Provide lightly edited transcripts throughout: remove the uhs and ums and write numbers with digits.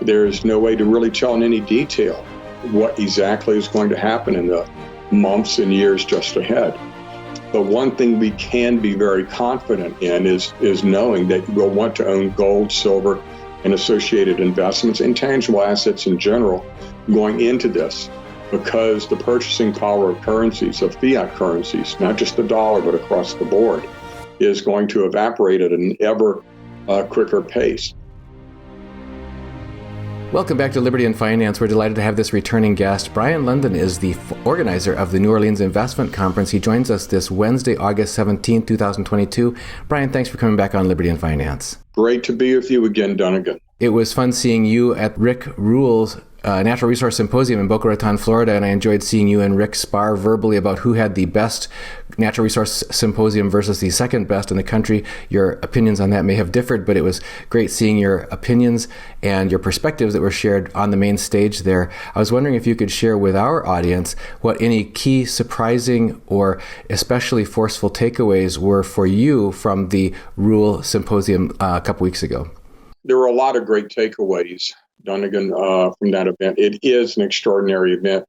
there's no way to really tell in any detail what exactly is going to happen in the months and years just ahead. But one thing we can be very confident in is knowing that we'll want to own gold, silver, and associated investments and tangible assets in general going into this, because the purchasing power of currencies, of fiat currencies, not just the dollar, but across the board, is going to evaporate at an ever quicker pace. Welcome back to Liberty and Finance. We're delighted to have this returning guest. Brien Lundin is the organizer of the New Orleans Investment Conference. He joins us this Wednesday, August 17, 2022. Brien, thanks for coming back on Liberty and Finance. Great to be with you again, Dunnigan. It was fun seeing you at Rick Rule's Natural Resource Symposium in Boca Raton, Florida, and I enjoyed seeing you and Rick spar verbally about who had the best natural resource symposium versus the second best in the country. Your opinions on that may have differed, but it was great seeing your opinions and your perspectives that were shared on the main stage there. I was wondering if you could share with our audience what any key surprising or especially forceful takeaways were for you from the Rule Symposium a couple weeks ago. There were a lot of great takeaways, Dunnigan, from that event. It is an extraordinary event.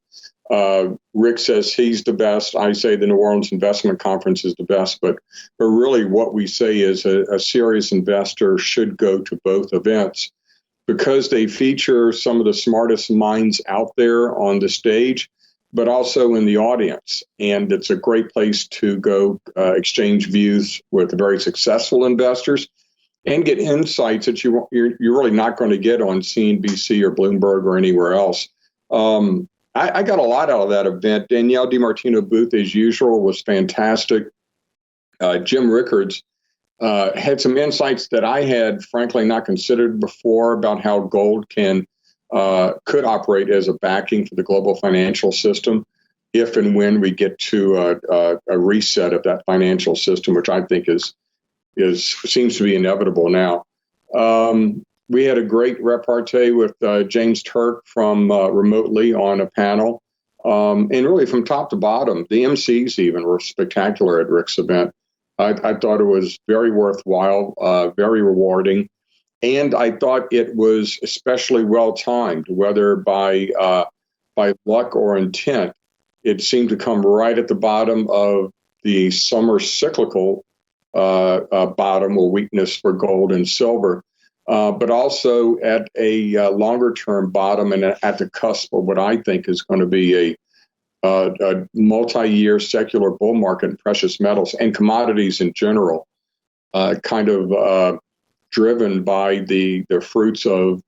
Rick says he's the best. I say the New Orleans Investment Conference is the best. But really what we say is a serious investor should go to both events because they feature some of the smartest minds out there on the stage, but also in the audience. And it's a great place to go exchange views with very successful investors and get insights that you're really not going to get on CNBC or Bloomberg or anywhere else. I got a lot out of that event. Danielle DiMartino Booth, as usual, was fantastic. Jim Rickards had some insights that I had, frankly, not considered before about how gold could operate as a backing for the global financial system if and when we get to a reset of that financial system, which I think seems to be inevitable now. We had a great repartee with James Turk from remotely on a panel. And really from top to bottom, the MCs even were spectacular at Rick's event. I thought it was very worthwhile, very rewarding. And I thought it was especially well-timed, whether by luck or intent. It seemed to come right at the bottom of the summer cyclical bottom or weakness for gold and silver, but also at a longer-term bottom and at the cusp of what I think is going to be a multi-year secular bull market in precious metals and commodities in general, kind of driven by the fruits of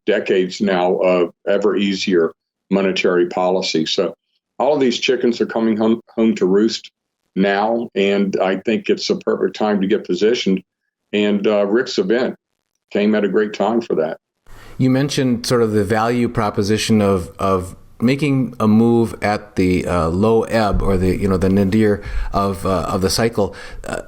decades now of ever easier monetary policy. So all of these chickens are coming home to roost now, and I think it's a perfect time to get positioned. And Rick's event came at a great time for that. You mentioned sort of the value proposition of making a move at the low ebb or the nadir of the cycle.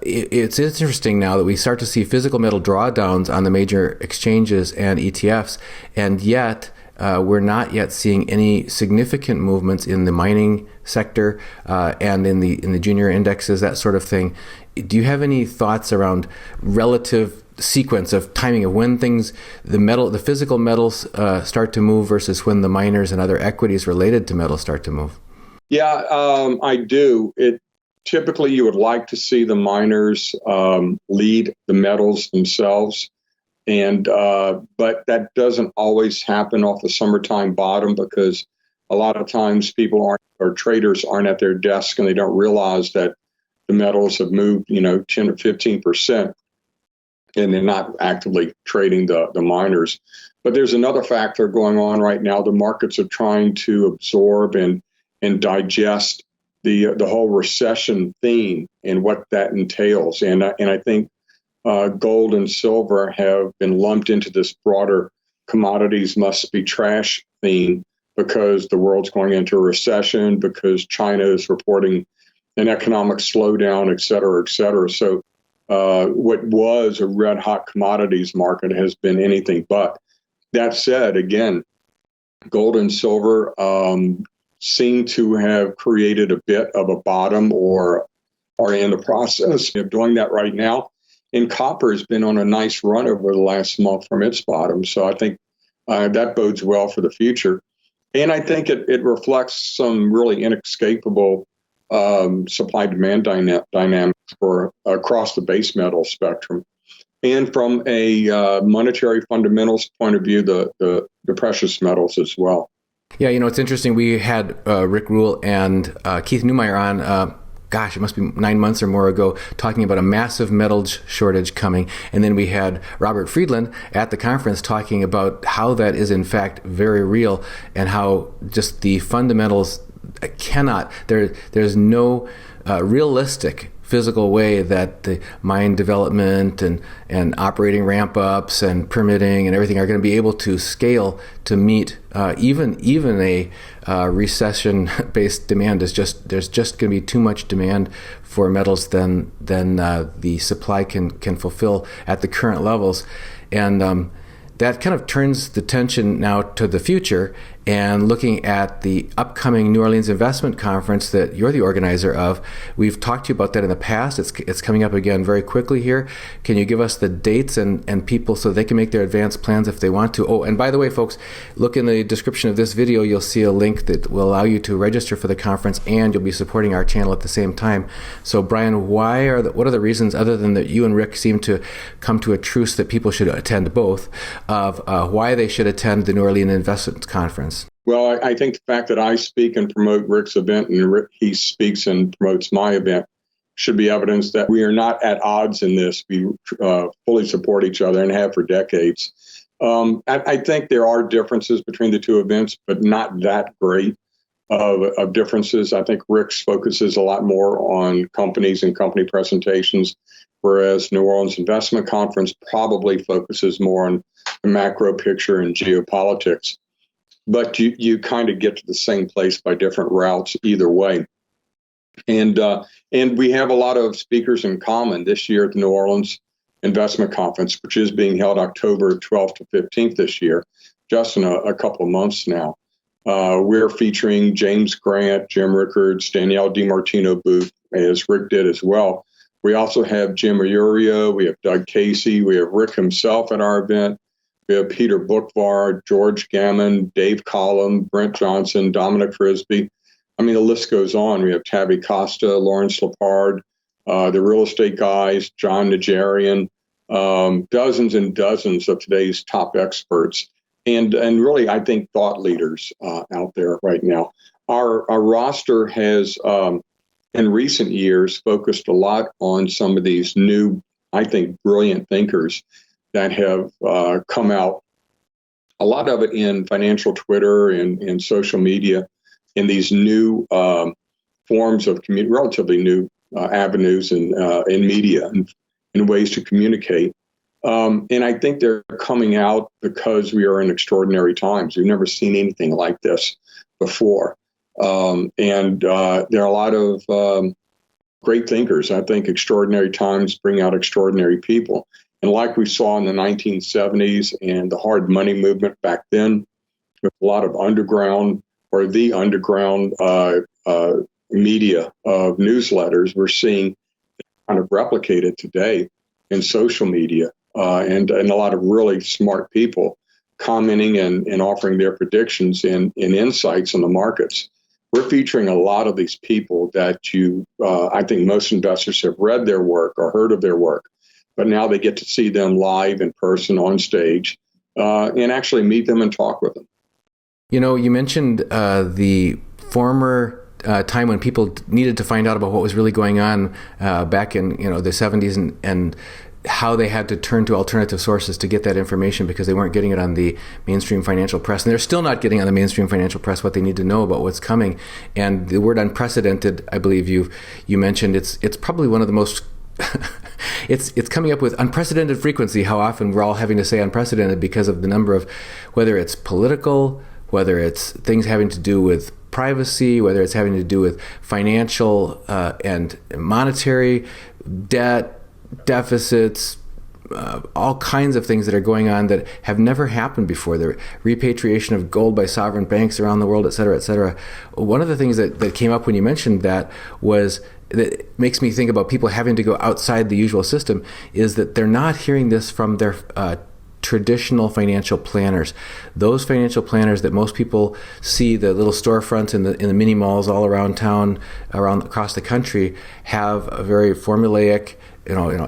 It's interesting now that we start to see physical metal drawdowns on the major exchanges and ETFs, and yet we're not yet seeing any significant movements in the mining sector and in the junior indexes, that sort of thing. Do you have any thoughts around relative sequence of timing of when the physical metals start to move versus when the miners and other equities related to metals start to move? Yeah, I do. Typically, you would like to see the miners lead the metals themselves. But that doesn't always happen off the summertime bottom because a lot of times traders aren't at their desk and they don't realize that the metals have moved, 10 or 15%, and they're not actively trading the miners. But there's another factor going on right now. The markets are trying to absorb and digest the whole recession theme and what that entails. And I think gold and silver have been lumped into this broader commodities must be trash theme because the world's going into a recession, because China is reporting an economic slowdown, et cetera, et cetera. So what was a red hot commodities market has been anything but. That said, again, gold and silver seem to have created a bit of a bottom or are in the process of doing that right now. And copper has been on a nice run over the last month from its bottom. So I think That bodes well for the future. And I think it reflects some really inescapable supply-demand dynamics for across the base metal spectrum. And from a monetary fundamentals point of view, the precious metals as well. Yeah, it's interesting. We had Rick Rule and Keith Neumeyer on, it must be 9 months or more ago, talking about a massive metals shortage coming. And then we had Robert Friedland at the conference talking about how that is in fact very real, and how just the fundamentals there's no realistic physical way that the mine development and operating ramp ups and permitting and everything are going to be able to scale to meet even a recession based demand. There's just going to be too much demand for metals than the supply can fulfill at the current levels, and that kind of turns the tension now to the future, and looking at the upcoming New Orleans Investment Conference that you're the organizer of. We've talked to you about that in the past. It's coming up again very quickly here. Can you give us the dates and people so they can make their advanced plans if they want to? Oh, and by the way, folks, look in the description of this video. You'll see a link that will allow you to register for the conference, and you'll be supporting our channel at the same time. So, Brien, what are the reasons, other than that you and Rick seem to come to a truce that people should attend both, of why they should attend the New Orleans Investment Conference? Well, I think the fact that I speak and promote Rick's event, and he speaks and promotes my event, should be evidence that we are not at odds in this. We fully support each other and have for decades. I think there are differences between the two events, but not that great of differences. I think Rick's focuses a lot more on companies and company presentations, whereas New Orleans Investment Conference probably focuses more on the macro picture and geopolitics. But you kind of get to the same place by different routes either way. And we have a lot of speakers in common this year at the New Orleans Investment Conference, which is being held October 12th to 15th this year, just in a couple of months now. We're featuring James Grant, Jim Rickards, Danielle DiMartino Booth, as Rick did as well. We also have Jim Iurio, we have Doug Casey, we have Rick himself at our event. We have Peter Bookvar, George Gammon, Dave Collum, Brent Johnson, Dominic Frisby. I mean, the list goes on. We have Tabby Costa, Lawrence Lepard, the real estate guys, John Najarian, dozens and dozens of today's top experts, and really, I think, thought leaders out there right now. Our roster has, in recent years, focused a lot on some of these new, I think, brilliant thinkers that have come out, a lot of it in financial Twitter and social media, in these new forms of relatively new avenues in media and ways to communicate. And I think they're coming out because we are in extraordinary times. We've never seen anything like this before. And there are a lot of great thinkers. I think extraordinary times bring out extraordinary people. And like we saw in the 1970s and the hard money movement back then, with a lot of underground media of newsletters, we're seeing kind of replicated today in social media, and a lot of really smart people commenting and offering their predictions and insights on the markets. We're featuring a lot of these people that I think most investors have read their work or heard of their work, but now they get to see them live in person on stage and actually meet them and talk with them. You mentioned the former time when people needed to find out about what was really going on back in the 70s and how they had to turn to alternative sources to get that information because they weren't getting it on the mainstream financial press. And they're still not getting on the mainstream financial press what they need to know about what's coming. And the word unprecedented, I believe you mentioned, it's probably one of the most it's coming up with unprecedented frequency, how often we're all having to say unprecedented because of the number of, whether it's political, whether it's things having to do with privacy, whether it's having to do with financial and monetary debt, deficits, all kinds of things that are going on that have never happened before. The repatriation of gold by sovereign banks around the world, et cetera, et cetera. One of the things that came up when you mentioned that was, that makes me think about people having to go outside the usual system, is that they're not hearing this from their traditional financial planners. Those financial planners that most people see, the little storefronts in the mini malls all around town, across the country, have a very formulaic,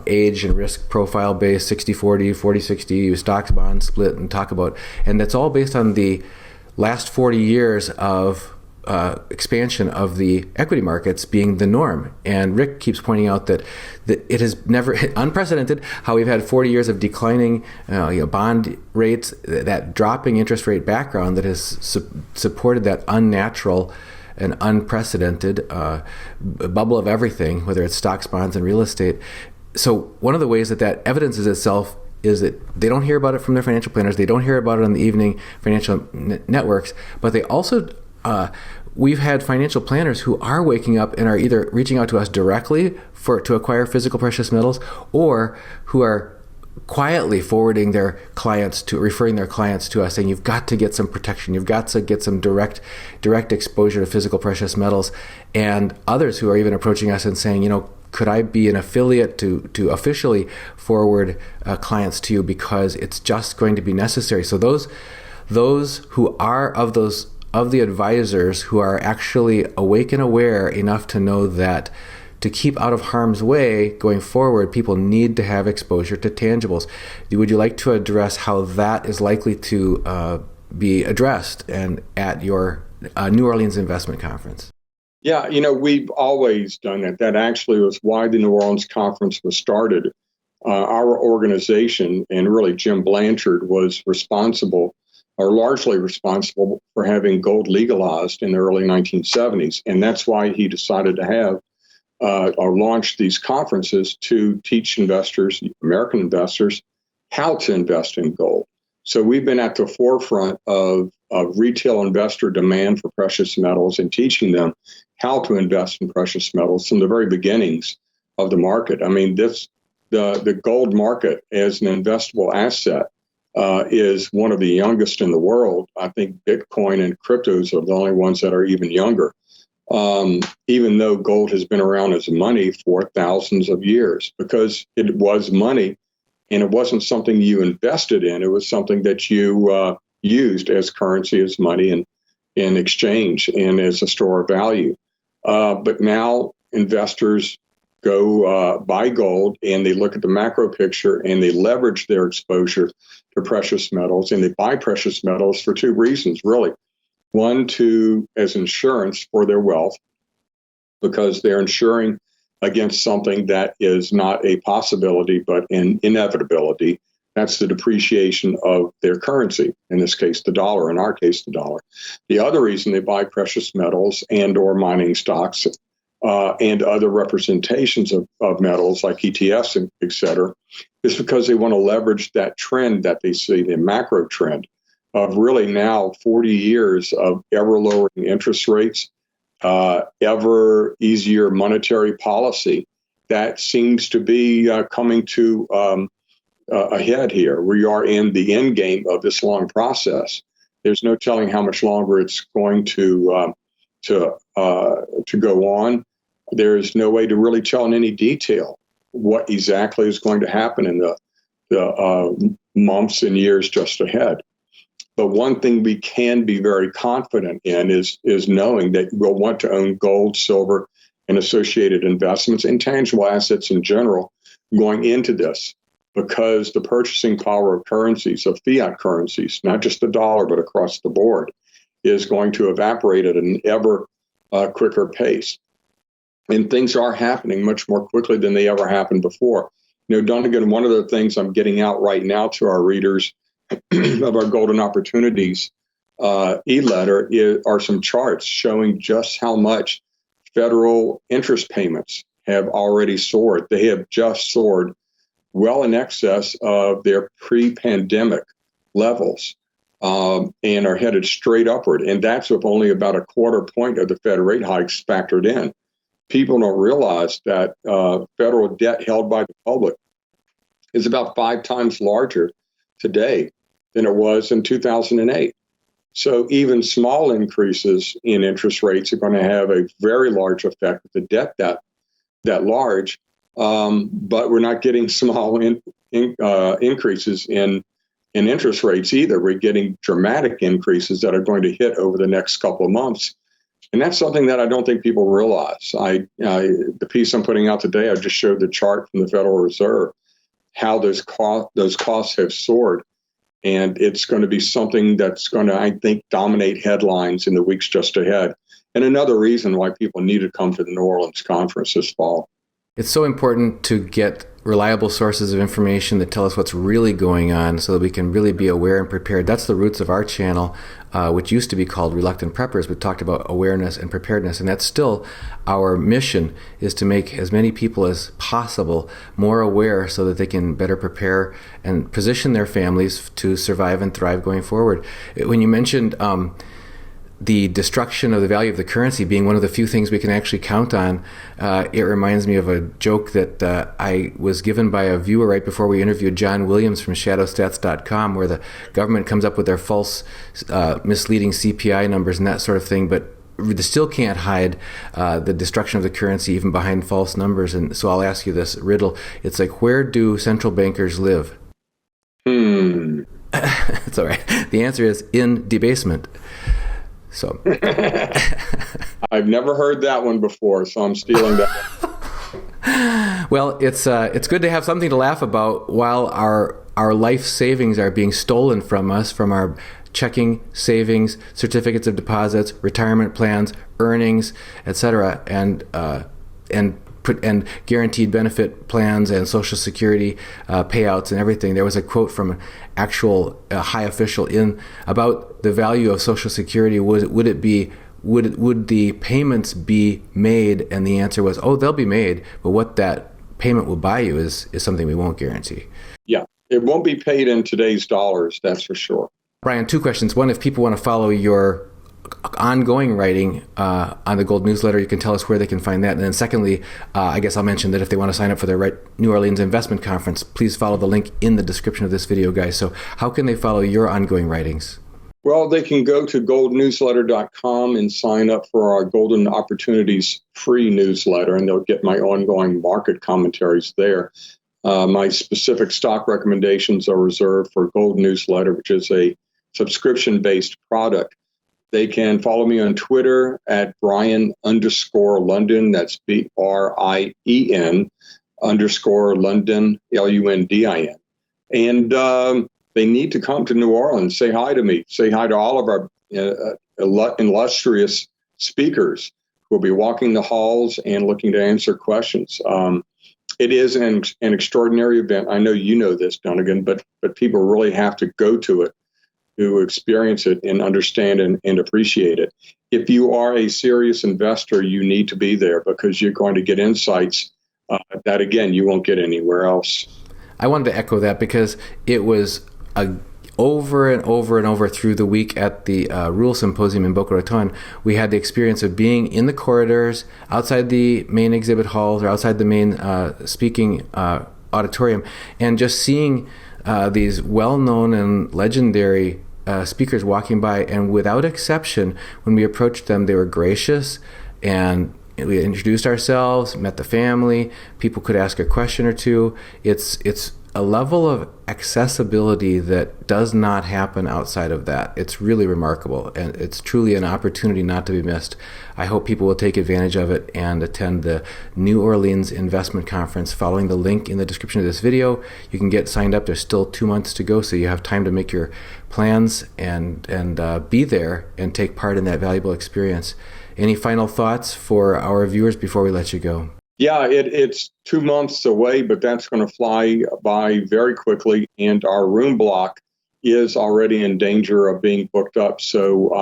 age and risk profile based 60-40, 40-60 stocks bonds split and talk about, and that's all based on the last 40 years of expansion of the equity markets being the norm. And Rick keeps pointing out that it has never unprecedented how we've had 40 years of declining bond rates, that dropping interest rate background that has supported that unnatural and unprecedented bubble of everything, whether it's stocks, bonds, and real estate. So one of the ways that evidences itself is that they don't hear about it from their financial planners. They don't hear about it on the evening financial networks, but they also we've had financial planners who are waking up and are either reaching out to us directly to acquire physical precious metals, or who are quietly referring their clients to us, saying you've got to get some protection, you've got to get some direct exposure to physical precious metals, and others who are even approaching us and saying, could I be an affiliate to officially forward clients to you because it's just going to be necessary. So those who are of the advisors who are actually awake and aware enough to know that to keep out of harm's way going forward, people need to have exposure to tangibles. Would you like to address how that is likely to be addressed and at your New Orleans Investment Conference? Yeah, we've always done that. That actually was why the New Orleans Conference was started. Our organization, and really Jim Blanchard, was largely responsible for having gold legalized in the early 1970s. And that's why he decided to have or launch these conferences to teach investors, American investors, how to invest in gold. So we've been at the forefront of retail investor demand for precious metals and teaching them how to invest in precious metals from the very beginnings of the market. I mean, the gold market as an investable asset is one of the youngest in the world. I think Bitcoin and cryptos are the only ones that are even younger, even though gold has been around as money for thousands of years, because it was money and it wasn't something you invested in. It was something that you used as currency, as money, and in exchange and as a store of value. But now investors go buy gold and they look at the macro picture and they leverage their exposure to precious metals, and they buy precious metals for two reasons, really. One, as insurance for their wealth, because they're insuring against something that is not a possibility, but an inevitability. That's the depreciation of their currency, in this case, the dollar, in our case, the dollar. The other reason they buy precious metals and or mining stocks and other representations of metals like ETFs, et cetera, is because they want to leverage that trend that they see, the macro trend of really now 40 years of ever lowering interest rates, ever easier monetary policy that seems to be coming to ahead here. We are in the end game of this long process. There's no telling how much longer it's going to go on. There's no way to really tell in any detail what exactly is going to happen in the months and years just ahead. But one thing we can be very confident in is knowing that we'll want to own gold, silver, and associated investments, intangible assets in general, going into this, because the purchasing power of currencies, of fiat currencies, not just the dollar, but across the board, is going to evaporate at an ever quicker pace. And things are happening much more quickly than they ever happened before. Dunnigan, one of the things I'm getting out right now to our readers of our Golden Opportunities e-letter are some charts showing just how much federal interest payments have already soared. They have just soared well in excess of their pre-pandemic levels and are headed straight upward. And that's with only about a quarter point of the Fed rate hikes factored in. People don't realize that federal debt held by the public is about 5 times larger today than it was in 2008. So even small increases in interest rates are going to have a very large effect with the debt that large. But we're not getting small increases in in interest rates either. We're getting dramatic increases that are going to hit over the next couple of months. And that's something that I don't think people realize. The piece I'm putting out today, I just showed the chart from the Federal Reserve, how those costs have soared. And it's going to be something that's going to, I think, dominate headlines in the weeks just ahead. And another reason why people need to come to the New Orleans conference this fall. It's so important to get reliable sources of information that tell us what's really going on so that we can really be aware and prepared. That's the roots of our channel, which used to be called Reluctant Preppers. We talked about awareness and preparedness, and that's still our mission, is to make as many people as possible more aware so that they can better prepare and position their families to survive and thrive going forward. When you mentioned the destruction of the value of the currency being one of the few things we can actually count on, it reminds me of a joke that I was given by a viewer right before we interviewed John Williams from shadowstats.com, where the government comes up with their false, misleading CPI numbers and that sort of thing, but they still can't hide the destruction of the currency even behind false numbers. And so I'll ask you this riddle. It's like, where do central bankers live? It's all right. The answer is in debasement. So I've never heard that one before, so I'm stealing that. Well, it's good to have something to laugh about while our life savings are being stolen from us, from our checking, savings, certificates of deposits, retirement plans, earnings, etc., and guaranteed benefit plans and Social Security payouts and everything. There was a quote from an actual high official about the value of Social Security. Would the payments be made? And the answer was, oh, they'll be made, but what that payment will buy you is something we won't guarantee. Yeah, it won't be paid in today's dollars, that's for sure. Brian, two questions. One, if people want to follow your ongoing writing on the Gold Newsletter, you can tell us where they can find that. And then secondly, I guess I'll mention that if they want to sign up for their New Orleans Investment Conference, please follow the link in the description of this video, guys. So how can they follow your ongoing writings? Well, they can go to goldnewsletter.com and sign up for our Golden Opportunities free newsletter, and they'll get my ongoing market commentaries there. My specific stock recommendations are reserved for Gold Newsletter, which is a subscription-based product. They can follow me on Twitter at Brien_Lundin. That's BRIEN_Lundin, LUNDIN. And they need to come to New Orleans, say hi to me, say hi to all of our illustrious speakers who will be walking the halls and looking to answer questions. It is an extraordinary event. I know you know this, Dunnigan, but people really have to go to it to experience it and understand and appreciate it. If you are a serious investor, you need to be there because you're going to get insights that, again, you won't get anywhere else. I wanted to echo that because it was over and over and over through the week at the Rule Symposium in Boca Raton. We had the experience of being in the corridors, outside the main exhibit halls or outside the main speaking auditorium, and just seeing these well-known and legendary speakers walking by, and without exception, when we approached them, they were gracious, and we introduced ourselves, met the family. People could ask a question or two. It's a level of accessibility that does not happen outside of that. It's really remarkable, and it's truly an opportunity not to be missed. I hope people will take advantage of it and attend the New Orleans Investment Conference. Following the link in the description of this video, you can get signed up. There's still 2 months to go, so you have time to make your plans and be there and take part in that valuable experience. Any final thoughts for our viewers before we let you go? Yeah, it's 2 months away, but that's going to fly by very quickly. And our room block is already in danger of being booked up. So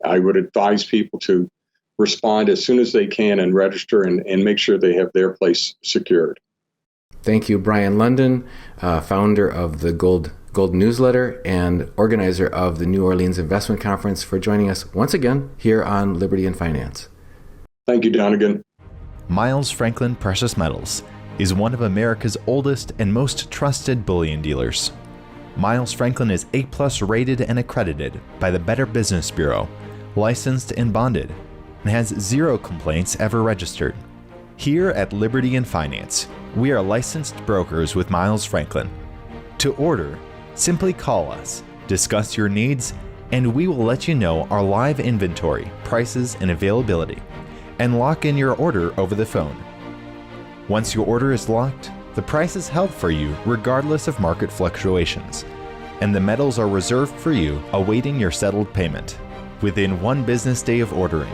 I would advise people to respond as soon as they can and register and make sure they have their place secured. Thank you, Brien Lundin, founder of the Gold Newsletter and organizer of the New Orleans Investment Conference, for joining us once again here on Liberty and Finance. Thank you, Donegan. Miles Franklin Precious Metals is one of America's oldest and most trusted bullion dealers. Miles Franklin is A+ rated and accredited by the Better Business Bureau, licensed and bonded, and has 0 complaints ever registered. Here at Liberty and Finance, we are licensed brokers with Miles Franklin. To order, Simply call us, discuss your needs, and we will let you know our live inventory, prices, and availability, and lock in your order over the phone. Once your order is locked, the price is held for you regardless of market fluctuations, and the metals are reserved for you awaiting your settled payment. Within 1 business day of ordering,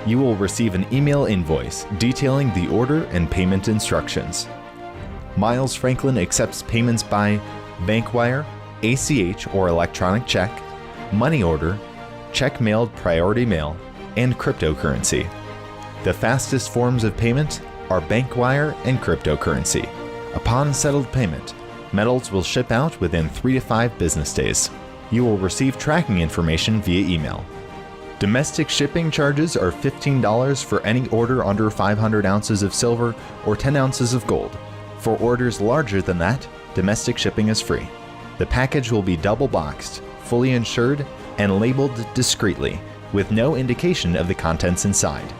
you will receive an email invoice detailing the order and payment instructions. Miles Franklin accepts payments by bank wire, ACH or electronic check, money order, check mailed priority mail, and cryptocurrency. The fastest forms of payment are bank wire and cryptocurrency. Upon settled payment, metals will ship out within 3 to 5 business days. You will receive tracking information via email. Domestic shipping charges are $15 for any order under 500 ounces of silver or 10 ounces of gold. For orders larger than that, domestic shipping is free. The package will be double boxed, fully insured, and labeled discreetly, with no indication of the contents inside.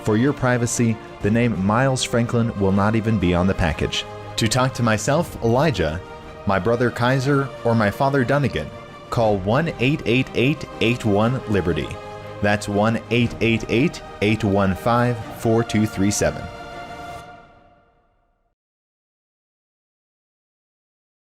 For your privacy, the name Miles Franklin will not even be on the package. To talk to myself, Elijah, my brother Kaiser, or my father Dunnigan, call 1-888-81-LIBERTY. That's 1-888-815-4237.